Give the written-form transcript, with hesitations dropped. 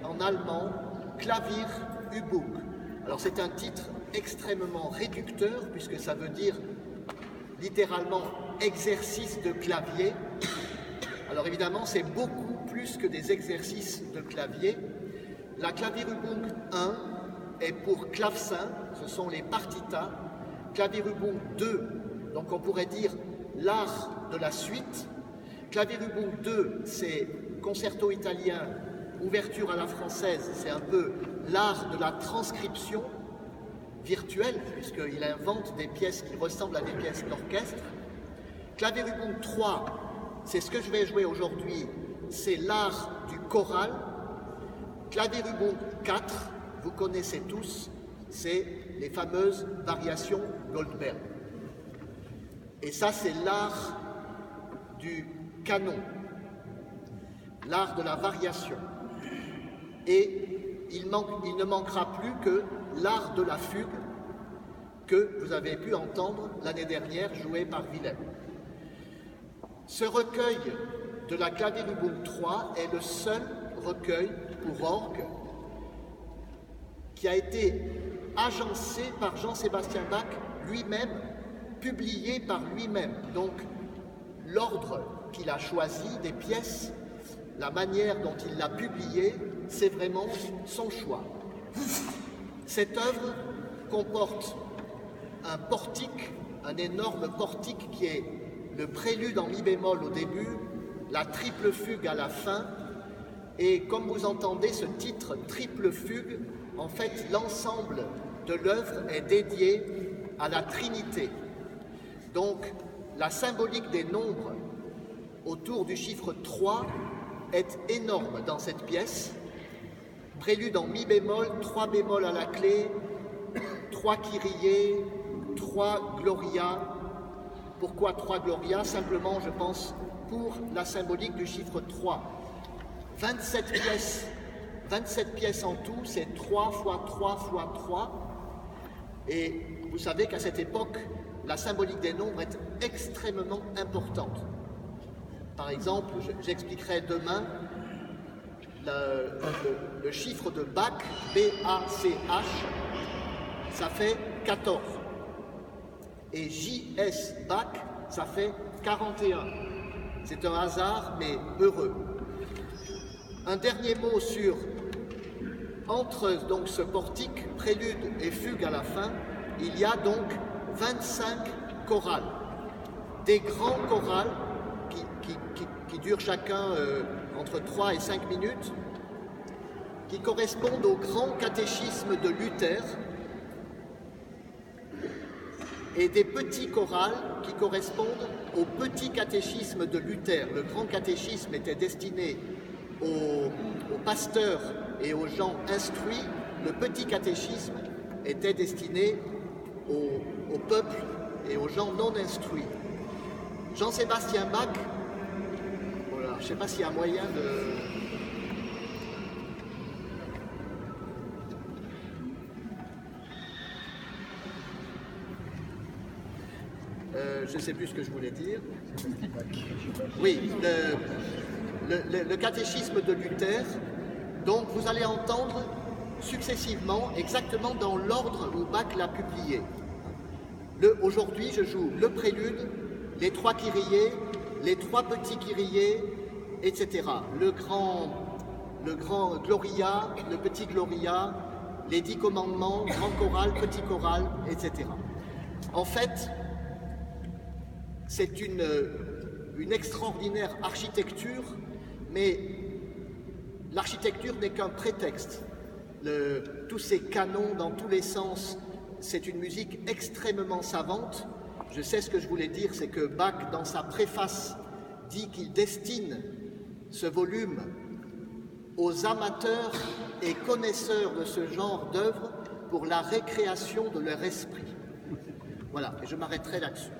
en allemand Klavierübung. Alors c'est un titre extrêmement réducteur puisque ça veut dire littéralement exercice de clavier. Alors évidemment c'est beaucoup plus que des exercices de clavier. La Klavierübung 1 est pour clavecin, ce sont les partitas. Klavierübung 2, donc on pourrait dire l'art de la suite. Klavierübung 2, c'est concerto italien, ouverture à la française, c'est un peu l'art de la transcription virtuelle, puisqu'il invente des pièces qui ressemblent à des pièces d'orchestre. Klavierübung 3, c'est ce que je vais jouer aujourd'hui, c'est l'art du choral. Klavierübung 4, vous connaissez tous, c'est les fameuses variations Goldberg. Et ça, c'est l'art du canon, l'art de la variation. Et il ne manquera plus que l'art de la fugue que vous avez pu entendre l'année dernière joué par Willem. Ce recueil de la Klavierübung 3 est le seul recueil pour orgue qui a été agencé par Jean-Sébastien Bach lui-même, publié par lui-même. Donc l'ordre qu'il a choisi des pièces, la manière dont il l'a publié, c'est vraiment son choix. Cette œuvre comporte un portique, un énorme portique qui est le prélude en mi bémol au début, la triple fugue à la fin, et comme vous entendez ce titre triple fugue, en fait l'ensemble de l'œuvre est dédié à la Trinité. Donc la symbolique des nombres autour du chiffre 3 est énorme dans cette pièce. Prélude en mi bémol, 3 bémol à la clé, 3 kyriés, 3 gloria. Pourquoi 3 gloria? Simplement, je pense, pour la symbolique du chiffre 3. 27 pièces en tout, c'est 3 fois 3 fois 3. Et vous savez qu'à cette époque, la symbolique des nombres est extrêmement importante. Par exemple, j'expliquerai demain le chiffre de Bach, B-A-C-H, ça fait 14. Et J-S Bach, ça fait 41. C'est un hasard, mais heureux. Un dernier mot entre donc ce portique, prélude et fugue à la fin, il y a donc 25 chorales. Des grands chorales qui durent chacun entre 3 et 5 minutes, qui correspondent au grand catéchisme de Luther, et des petits chorales qui correspondent au petit catéchisme de Luther. Le grand catéchisme était destiné aux pasteurs et aux gens instruits. Le petit catéchisme était destiné au peuple et aux gens non instruits. Jean-Sébastien Bach, voilà, je ne sais pas s'il y a moyen de... je ne sais plus ce que je voulais dire. Oui, le catéchisme de Luther. Donc vous allez entendre successivement, exactement dans l'ordre où Bach l'a publié. Aujourd'hui, je joue le prélude, les 3 kyriés, les 3 petits kyriés, etc. Le grand Gloria, le petit Gloria, les 10 commandements, grand choral, petit choral, etc. En fait, c'est une extraordinaire architecture, mais l'architecture n'est qu'un prétexte. Tous ces canons dans tous les sens, c'est une musique extrêmement savante. Je sais ce que je voulais dire, c'est que Bach, dans sa préface, dit qu'il destine ce volume aux amateurs et connaisseurs de ce genre d'œuvre pour la récréation de leur esprit. Voilà, et je m'arrêterai là-dessus.